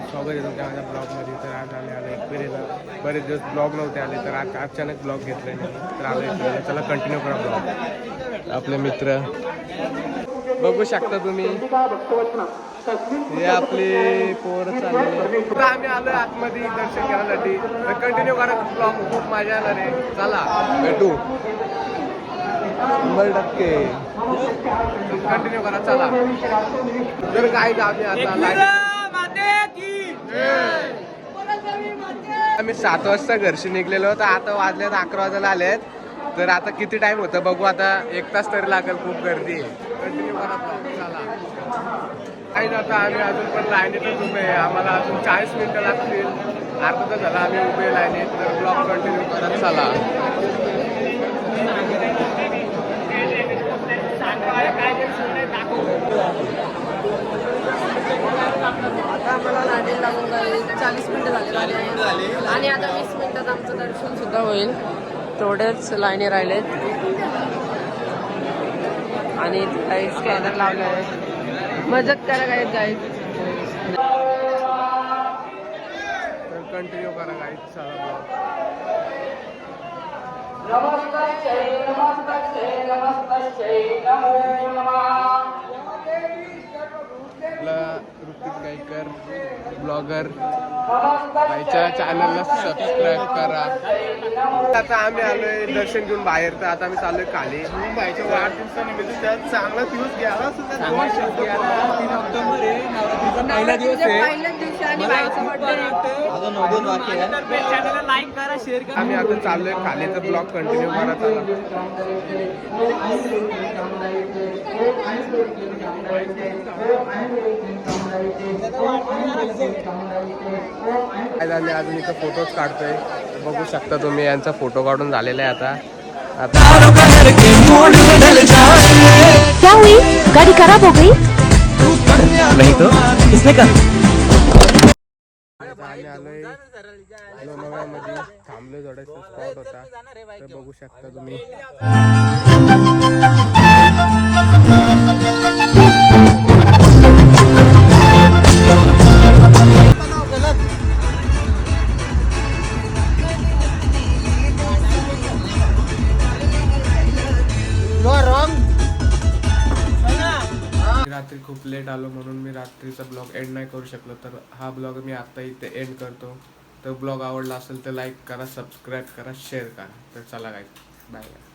स्वागत आहे तुमच्या माझ्या ब्लॉगमध्ये. तर आज आम्ही आलो एकविरेला. बरेच दिवस ब्लॉग नव्हते आले, तर आज अचानक ब्लॉग घेतले मी. तर आलो एकविरेला. चला कंटिन्यू करा ब्लॉग. आपले मित्र बघू शकता तुम्ही, हे आपली पोरं चाललेली. तर आम्ही आलो आतमध्ये दर्शन घेण्यासाठी. तर कंटिन्यू करा ब्लॉग, खूप मजा येणार आहे. चला भेटू 100%. कंटिन्यू करा चला. तर काय आम्ही आता आम्ही 7 वाजता घरशी निघलेलो होतो. आता वाजल्यात 11 वाजायला आलेत. तर आता किती टाइम होतं बघू. आता 1 तास तरी लागेल, खूप गर्दी आहे. कंटिन्यू करा चला. काही आता आम्ही अजून पण लाईनीतच उभे आहे. आम्हाला अजून 40 मिनिटं लागतील. अर्धा तास झाला आम्ही उभे लाईनीत. तर ब्लॉग कंटिन्यू करत चला. आता आम्हाला लाईन लागून जाईल 40 मिनिटं झाले आणि आता 20 मिनिटात आमचं दर्शन सुद्धा होईल. थोडेच लाईनी राहिलेत आणि काही स्कॅनर लावले आहे. मदत करा काय गाईड. कंटिन्यू करा गाईड चला ब्लॉग. ऋतिक गायकर ब्लॉगर बाईच्या चॅनलला सबस्क्राईब करा. आता आम्ही आलोय दर्शन घेऊन बाहेर. तर आता आम्ही चाललोय खाली. बाईच्या वाढदिवसानिमित्त चांगला दिवस घ्यायला पहिला दिवस आहे. आम्ही आता चाललोय खाली. तर ब्लॉग कंटिन्यू करा चला. अजून इथं फोटोज काढतोय. बघू शकता तुम्ही, यांचा फोटो काढून झालेला आहे. आता क्या हुई? गाड़ी खराब हो गई? नहीं तो किसने कहा? आम्ही आलोय लोणावळ्यामध्ये. थांबलोय थोडासा स्पॉट होता. तर बघू शकता तुम्ही. रात्री खूप लेट आलो म्हणून मी रात्रीचा ब्लॉग एंड नाही करू शकलो. तर हा ब्लॉग मी आता इथे एंड करतो. तर ब्लॉग आवडला असेल तर लाईक करा, सबस्क्राईब करा, शेअर करा. तर चला गाईस, बाय बाय.